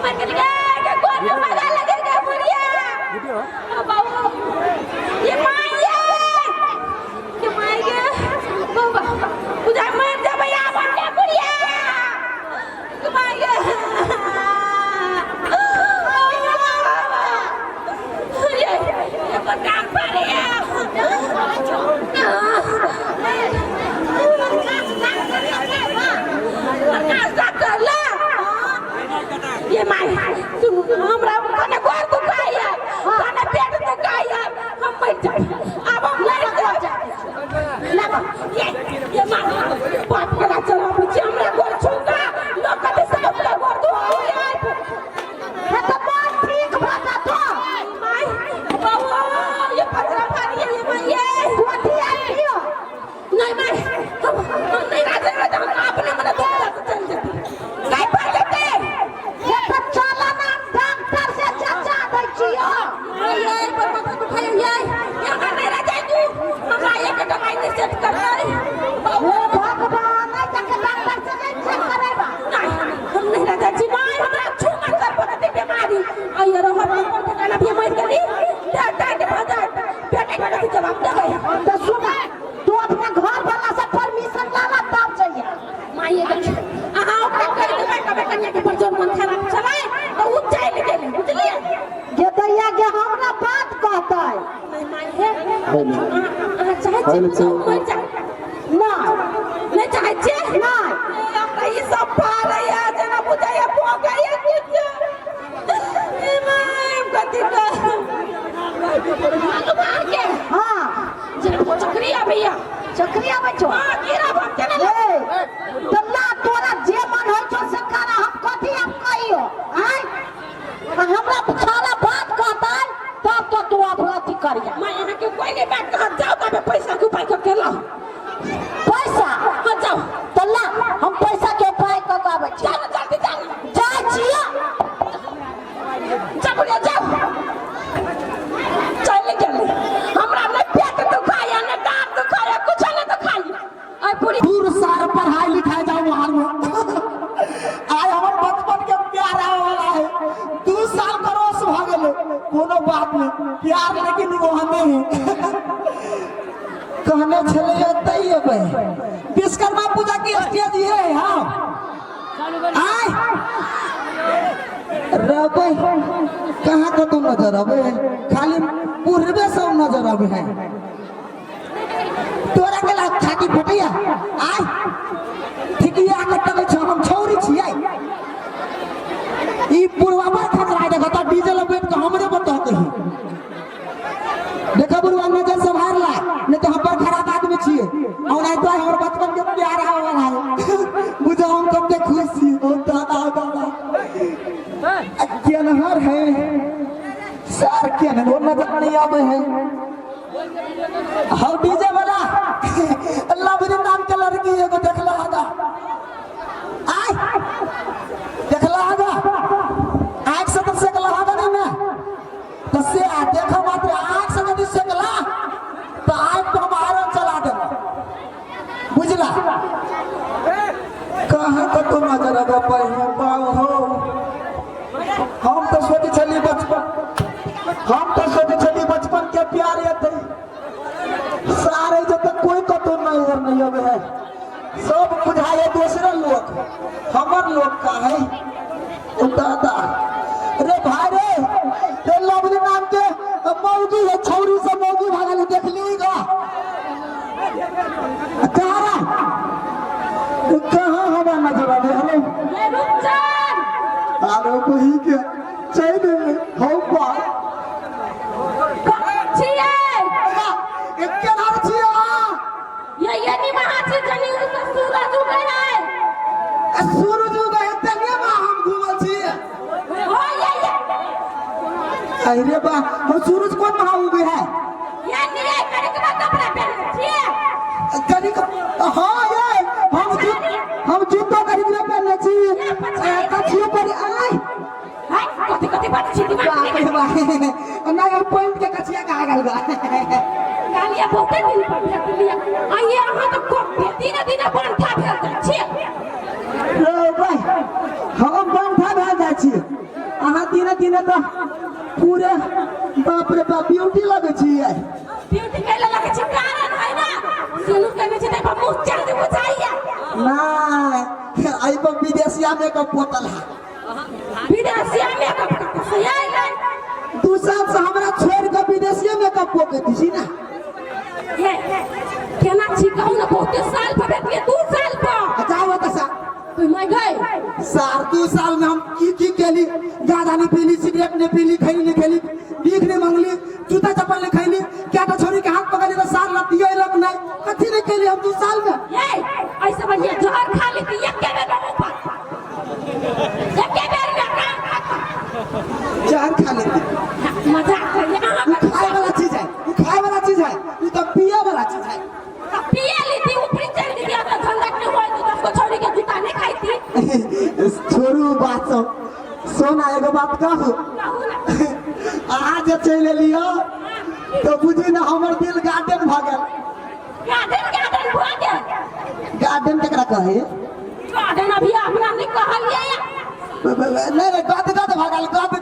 मार के गया के कौन मारा लगे के बुढ़िया वीडियो बाबू ये माया के मार गया बाबा तुझे मार दे भैया बन के बुढ़िया के मार गया ये बगान पड़िया ये माय हमरा कने गोर दुखाया कने पेट दुखाया हम मर जाए अब हम लड़ जाए लगा ये माय बाप का चला मुझे हमरा गोर छूगा लोग कते सब गोर दो यार है तो बात ठीक बात तो माय बाबू ये पत्रा फाड़ी ये माय ये कोठी आइयो नहीं माय हम नहीं राजा राजा अपने मन तो चल जाते नहीं पा जाते सेट कर रही वो भगवान है तक डॉक्टर से नहीं चेक करेगा नहीं हम नहीं राजा जी माय हमरा छू मत कर पड़ती बीमारी आइए रहो हम ठिकाना भी मर गई डॉक्टर के बाजार बेटे बेटे की जवाब दे गए तो सुना तू अपने घर वाला से परमिशन लाना तब चाहिए माय ये देख हां ओकरा कर दे कबे कन्या के परजोन मन खराब चलाए तो उ जाए ले गेली बुझलिए ये दैया के हमरा बात कहता है नहीं माय है चाहे मर जा ना नहीं चाहे जे ना हमरा ई सब पार है जना बुझाया पो गई कुछ ए माय गति का भगवान के हां जना को चक्रिया भैया चक्रिया बचो हां गिरा बाप के ले तल्ला तोरा जे मन होय छो से करा हम कथि हम कहियो हैं हमरा सारा बात कहता है तब तो तू अपराधी करिया मैं यहां के कोई नहीं बात कह जाओ तब पैसा के उपाय करके ला पैसा हां जाओ तल्ला हम पैसा के उपाय क के आबै छी चल जल्दी चल जा जिया जा बोलिए जाओ चल जल्दी हमरा ने पेट दुखाया ने डांड दुखाया कुछ नहीं तो खाई आई पूरी दूर सार पढ़ाई लिखाई जाओ वहां में आय हमर बचपन के प्यार आवे वाला है 2 साल करोस भ गेले कोनो बात नहीं प्यार लेकिन वहां नहीं कहने चले तई अबे विश्वकर्मा पूजा की स्टेज ये हां आय रबे कहां को तुम नजर आवे खाली पूर्वे से नजर आवे है तोरा के लाग छाती फटिया आय ठिकिया कत के हम छौरी छियै ई पूर्वामा खतरा देखा त डीजल बैठ के हमरे बता कही देखा बुरवा नजर संभाल ला नहीं तो हम पर खराब आदमी छिए और नहीं तो हमर बचपन के प्यार आवे वाला है बुझो हम कब तक खुशी हो दादा दादा केनहर है सर केनहर वो नजर नहीं आवे है हाउ डीजे वाला अल्लाह मेरे नाम के लड़की एगो देखला आगा आय देखला आगा आंख से तो सकला आगा नहीं ना तो से आ देखो मात्र आंख से नहीं सकला तो आंख को हमारा चला दे बुझला कहां को तुम नजर आगा पाए पाओ हो हम तो सोची चली बचपन के प्यार ये थे सारे जब तक कोई को तो नजर नहीं आवे है सब बुझाए दूसरे लोग हमर लोग का है दादा रे भाई रे ते लवली नाम के मौगी है छौरी से मौगी भागल देख लीगा कहां हवा नजर आवे हेलो ले रुक जान अरे वही के चल हो पा छिए एक के नाम छिए ये नहीं महाजी जनी सूरज उगे है सूरज उगे है तने हम घूमल छिए हो ये अरे बा वो सूरज कौन महा उगे है ये नहीं करे के कपड़ा पहन छिए कनी हां ये हम जूता खरीद ले पहनले छी कछियो पर आय हाय कथि बात छी दिमाग ना हम पॉइंट के कछिया का गल बा गालिया बहुते दिन पर भेट लिया आइए अहाँ तो दिन बंठा भेल छी रे भाई हम बंठा भेल जाइ छी ने तो पूरे बाप रे बाप ब्यूटी लगे छिए ब्यूटी केला लगे छी कारण है ना सिनुर के नीचे देखो मुंह चढ़ के बुझाइया ना आई पर विदेशिया मेकअप पोतल है विदेशिया मेकअप का सही है तू सब से हमरा छोड़ के विदेशिया मेकअप पोके थी ना ये केना छी कहू ना बहुत साल पर भेटिए 2 साल पर जाओ तो सा तू मैं गए साल 2 साल में हम की केली गादा नहीं पीली सिगरेट नहीं पीली खैली नहीं खेली भीख नहीं मांगली जूता चप्पल नहीं खैली क्या तो छोरी के हाथ पकड़ ले साल लतियो लग नहीं कथी नहीं केली हम 2 साल में ये ऐसे बढ़िया जहर खा ली थी एक के बेर ऊपर एक के बेर में काम जहर खा लेती मजाक कर वो खाए वाला चीज है वो खाए वाला चीज है वो तो पिए वाला चीज है पिए ली थी ऊपरी चढ़ गई तो झंडा के होए तो उसको छोड़ी के जूता नहीं खाई थी छोरू बात सोना एगो बात कहू आज चले लियो तो बुझी ना हमर दिल गार्डन भागल गार्डन केकरा कहे गार्डन अभी अपना नहीं कहलिए नहीं गद गद भागल गद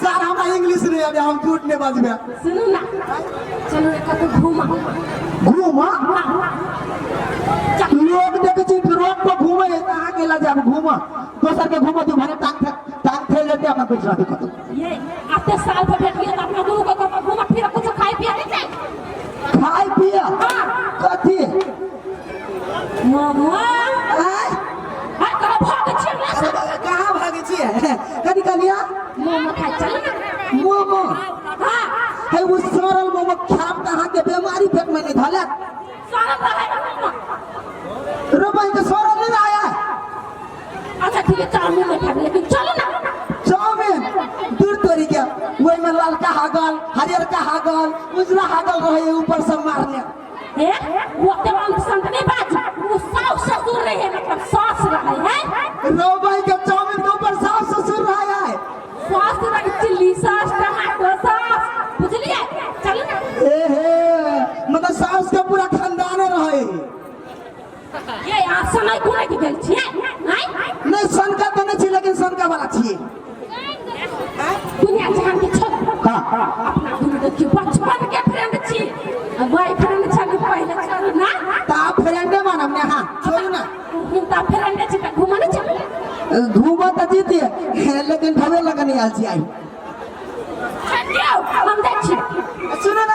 सर हमरा इंग्लिश नहीं आवे हम झूठ नहीं बजबे सुनो ना चलो एक तो घूमा लोग देखे छी रोड पर घूमे कहां गेला जब घूमा दोसर के घूमो तो भरे टांग थे लेते अपना कुछ ना देखो ये आते साल पर बैठ गया तो अपना दोनों को घूमा फिर कुछ खाई पिया नहीं चाहिए खाई पिया कथी मामा कहाँ भागे छी कथी कहलिया मोमो खाई चल ना मोमो हां है वो सरल मोमो खाम कहाँ के बीमारी पेट में नहीं धलत सरल है मोमो रुपए के सरल नहीं आया अच्छा ठीक है चाउमीन में खा लेकिन चलो ना चाउमीन दूर तोरी के वही में लालका हागल हरियर का हागल उजला हागल रहे ऊपर से मारने वो तो हम संग नहीं बाज वो सास ससुर रहे मतलब सास रहे हैं रोबाई के चाउमीन के ऊपर सास ससुर रहा है सास रहे चिल्ली सास टमाटर सास बुझलिए चलो ना मतलब सास के पूरा खानदान रहे ये यहाँ समय कोने की गल छिए नहीं सनका तो नहीं छी लेकिन सनका वाला छिए दुनिया जहान के छोड़ अपना दुनिया देखिए बचपन के फ्रेंड छी बॉयफ्रेंड छल पहले छोड़ ना ता फ्रेंड मानम ने हां छोड़ ना ता फ्रेंड छी त घुमा नहीं चले घूमा तो जीती लेकिन भवे लगन आल छी आई हम देख छी सुनो ना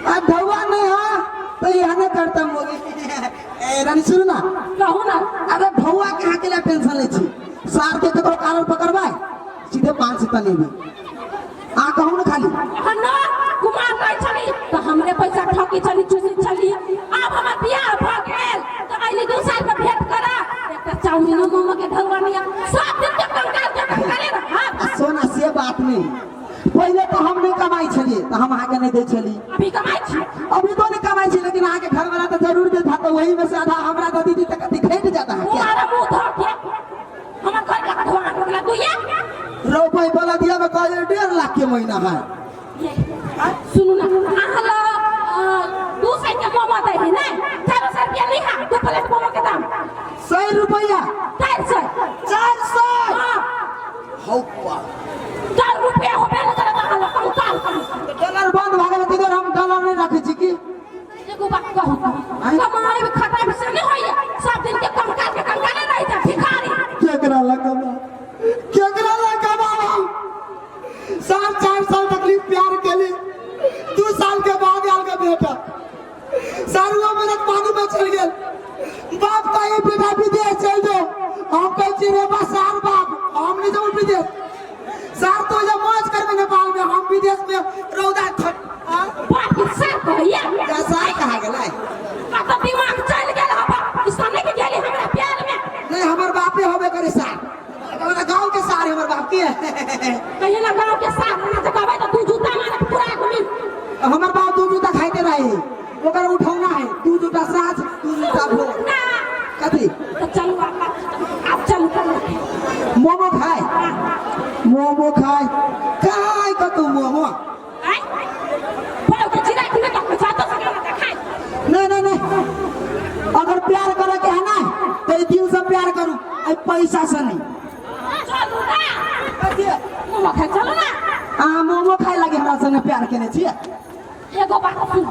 आ भवा नहीं हां तो यह ना करता मोगी रानी सुनो ना कहू ना अरे भवा कहां के लिए पेंशन ले छी सार के कतो कारण पकड़बाई सीधे 5 रुपया लेबे आ कहू ना खाली हन्ना कुमार नहीं चली तो हमरे पैसा ठकी चली चुसी चली अब हमर बियाह भ गेल तो आइले 2 साल पर भेंट करा एक चाउमीन मोमो के ढलवानिया सब दिन के कंकाल के करे ना हां सोना से बात नहीं पहले तो हम नहीं कमाई छलिए तो हम आगे नहीं दे छली अभी कमाई छी अभी तो नहीं कमाई छी लेकिन आगे घर वाला तो जरूर देता तो वही में से आधा हमरा तो दीदी तक दिखाई जाता है क्या तुम्हारा मुंह धो के हमर घर का ढवा निकला तू ये रुपए वाला दिया में कह 1.5 लाख के महीना है सुनो ना आला 2 साल के मोमो दे है ना 400 रुपया नहीं है 2 प्लेट मोमो के दाम 100 रुपया 400 हां हौवा 4 रुपया होबे ना करे आला कंकाल डॉलर बंद भ गेल तिगर हम डॉलर नहीं रखे छी की एगो बात कहू कमाई में खतरा भी से नहीं होइए सब दिन के कंकाल रह जा भिखारी केकरा लगावा 4 साल तकलीफ प्यार के लिए 2 साल के बाद आल का बेटा सारुआ मेहनत पानी में चल गए बाप का ये बेटा विदेश चल जाओ हम कह चिरे बा सार बाप हम नहीं जाओ विदेश सार तो जब मौज कर नेपाल में हम विदेश में रौदा बाप के साथ कहिए कैसा कहा गेला तो दिमाग चल गेल हम सामने के गेली हमरा प्यार में नहीं हमर बापे होबे करे सार हमरा गांव के सार हमर बाप की कहिए ना गांव के साथ ना तो कहबे तो 2 जूता मारे पूरा घुमी हमर बाप 2 जूता खाइते रहे ओकर उठौना है 2 जूता साथ 2 जूता भोर कथी तो चलो आप चल मोमो खाए काय का तू मोमो आई बोल के चिरा के तो चाहतो सके खाए नहीं अगर प्यार करे के है ना तो दिल से प्यार करूं पैसा से नहीं चलो ना मोमो खाए चलो ना आ मोमो खाए लगे हमरा संगे प्यार केने छियै एगो बात सुन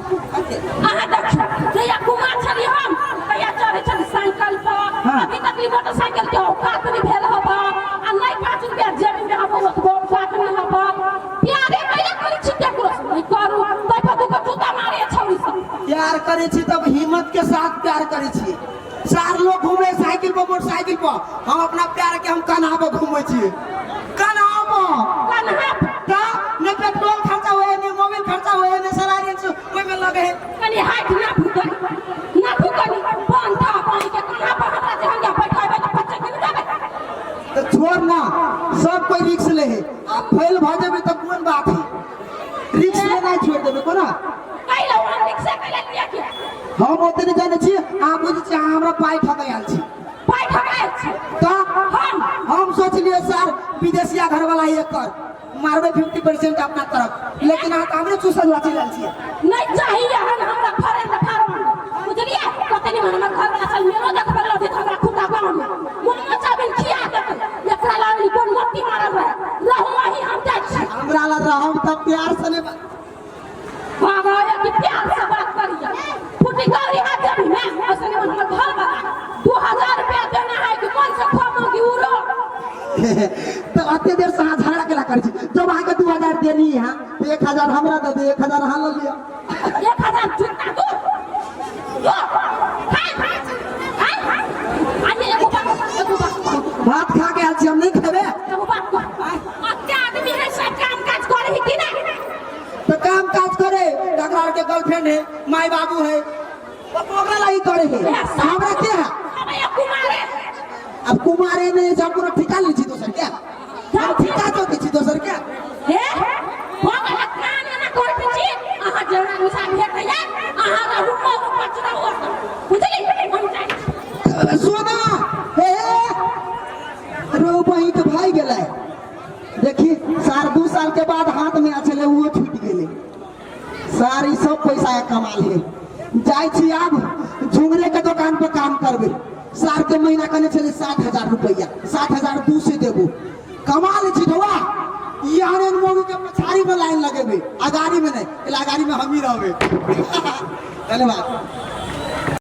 अहाँ देखियो जया कुमार छली हम कहिया चढ़े छली साइकिल पर अभी तक मोटरसाइकिल के औकात नहीं भेल हबा आ नहीं 5 रुपया जेब में हम बहुत बड़ बात नहीं हबा प्यारे कहिया करी छी केकरो नहीं करू तै पर दुख जूता मारे छौरी सब प्यार करे छी तब हिम्मत के साथ प्यार करे छी चार लोग घूमे साइकिल पर मोटरसाइकिल पर हम अपना प्यार के हम कन्हा पर घूमे छी कन्हा का न पेट्रोल खर्चा होए न मोबाइल खर्चा होए न सलारी ओइ में लगे कनी हाथ ना फुकनी पान था पानी के कन्हा पर हमरा जहंगा बैठाबे त बच्चे के जाबे तो छोड़ ना सब कोई रिस्क ले है अब फेल भ जेबे त कोन बात है रिस्क लेना छोड़ देबे कोना कैला वन रिक्शा कैला लिया के हम ओतने जाने छी आ बुझी छी हमरा पाई ठकाय आल छी पाई ठकाय छी तो हम सोच लिए सर विदेशिया घर वाला एक कर मारबे 50% अपना तरफ लेकिन आ हमरे चूसन लाची लाल छी नहीं चाहिए हमरा फरेंड फार्म बुझलिए कतनी मन में घर वाला चल मेरो देख पड़लो थी हमरा खुदा गांव में मन में चाबिन खिया दे एकरा लाली कोन मोती मारल रहू वही हम जाय छी हमरा ला रहम त प्यार से ने बाबा ये कि प्यार से बात करिए फुटी गाड़ी हाथ जब में असली मन में घर वाला 2000 रुपया देना है कि कौन सा खामोगी उरो तो अते देर से झगड़ा केला कर छी जब आके 2000 देनी है तो 1000 हमरा दे दे 1000 हां ल लिया 1000 जुटा दो यो हाय आजे एगो बात भात खा के आल छी हम नहीं खेबे एगो बात अच्छा आदमी है सब काम काज करे ही कि नहीं तो काम काज करे डगरार के गर्लफ्रेंड है माई बाबू है ओकरा लाई करे है हमरा के है अब ये कुमार है अब कुमारे ने जब पूरा ठिका ली छी दोसर क्या हम ठिका तो छी दोसर क्या हे भगला कान ना करते छी आहा जरा मुसा भेट है आहा रहु को पचरा ओर बुझली हम जाई सोना हे रो बही के भाई गेलै देखी सार 2 साल के बाद हाथ में चले वो छूट गेले सारी सब पैसा कमाल है जाई छी अब झुंगरे के दुकान पे काम करबे सार के महीना कने चले 7,000 रुपया 7,000 दू से देबो कमा ले छी ढवा ई आने मोगी के पछाड़ी में लाइन लगेबे अगाड़ी में नहीं अगाड़ी में हम ही रहबे धन्यवाद।